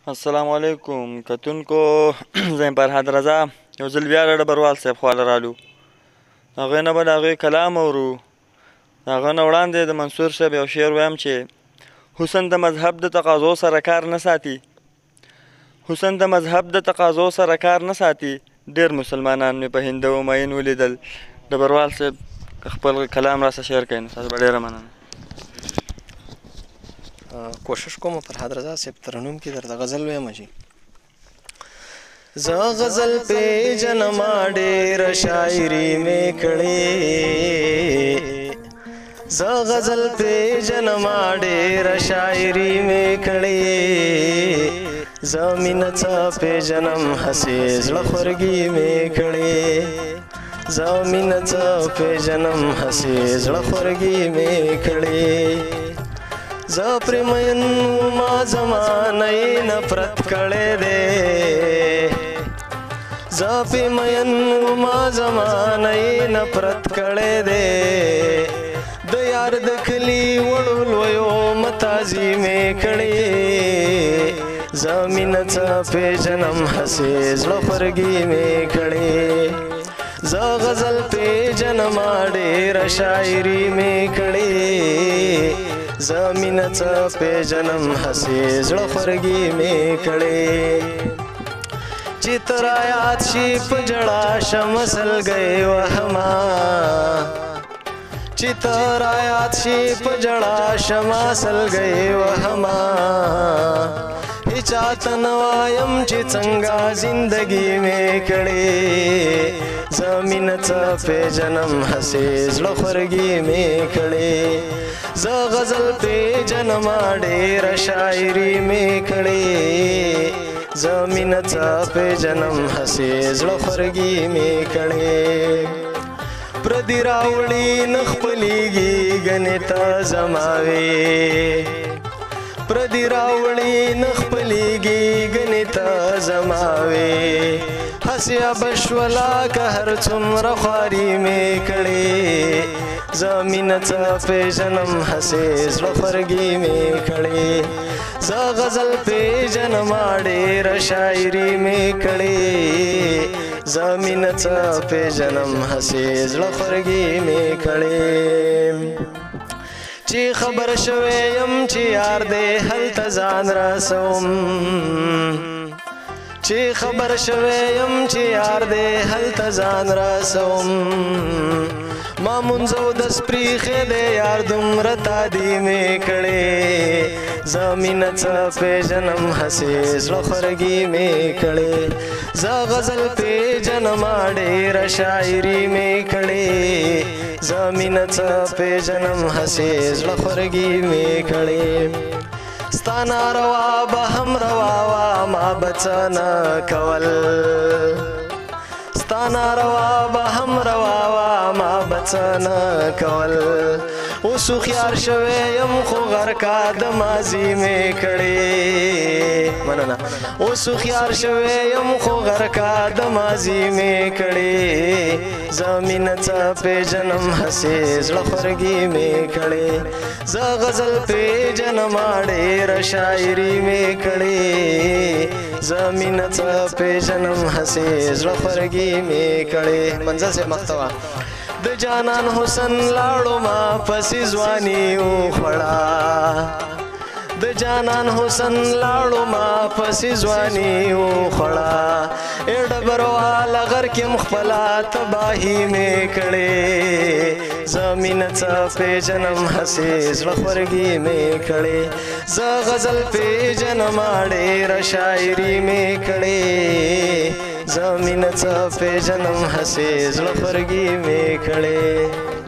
السلام علیکم کتونکو زه یم فرهاد رضا یو ځل بیا د ډبروال صاحب خواله رالو هغې نه به د هغې کلام اورو د هغه نه وړاندې د منصور صاحب یو شعر وایم چې حسن د مذهب د تقاضو سره کار نه ساتي حسن د مذهب د تقاضو سره کار نه ساتي ډېر مسلمانان مې په هنده و مین ولیدل ډبروال صاحب خپل کلام راسه شعر کوي نو تاسو به ډېره مننه کوشش کوم فرهاد رضا صاحب ترنم کې درته غزل وایم چې زه غزل پیژنم ډېره شاعري مې کړې زه غزل پیژنم ډېره شاعري مې کړې زه مینه څه پیژنم هسې زړه خورګي مې کړې زه مینه څه پیژنم هسې زړه خورګي مې کړې زه پرې مین ما زمانه نفرت کړی دی زه پرې مین ما زمانه نفرت کړی دی د یار د کلي وړو لویو متازیمې کړې زه مینه څه پیژنم هسې زړه خورګي مې کړې زه غزل پیژنم ډېره شاعري مې کړې زه مینه څه پیژنم هسې زړه خورګي مې کړې چې ته رایاد شي په ژړا شم سلګۍ وهما چې ته رایاد شي په ژړا شم سلګۍ وهما هیچا ته نه وایم چې څنګه زندګي مې کړې زه مینه څه پیژنم هسې زړه خورګي مې کړې زه غزل پیژنم ډېره شاعري مې کړې زه مینه څه پیژنم هسې زړه خورګي مې کړې پردي راوړي نه خپلېږي ګنې ته زما وې پردي راوړي نه خپلېږي ګنې ته زما وې هسې بشولا که هر څومره خواري مې کړې زه مینه څه پیژنم هسې زړه خورګي مې کړې زه غزل پیژنم ډېره شاعري مې کړې زه مینه څه پیژنم هسې زړه خورګي مې کړې چې خبر شوی یم چې یار دی هلته ځان رسوم چې خبر شوی یم چې یار دی هلته ځان رسوم ما مونځ اودس پریښی دی یار دومره تادي مې کړې زه مینه څه پیژنم هسې زړه خورګي مې کړې زه غزل پیژنم ډېره شاعري مې کړې زه مینه څه پیژنم هسې زړه خورګي مې کړې ستا ناروا به هم روا وه ما به څه نه کول ستا ناروا به هم روا وه ما به څه نه کول اوس هوښیار شوی یم خو غرقه د ماضي مې کړې مننه اوس هوښیار شوی یم خو غرقه د ماضي مې کړې زه مینه څه پیژنم هسې زړه خورګي مې کړې زه غزل پیژنم ډېره شاعري مې کړې زه مینه څه پیژنم هسې زړه خورګي مې کړې منزل صاحب مختوا د جانان حسن لاړو ما پسې ځواني وخوړه د جانان حسن لاړو ما پسې ځواني وخوړه ای ډبرواله غر کې م خپله تباهي مې کړې زه مینه څه پیژنم هسې زړه خورګي مې کړې زه غزل پیژنم ډېره شاعري مې کړې زه مینه څه پیژنم هسې زړه خورګي مې کړې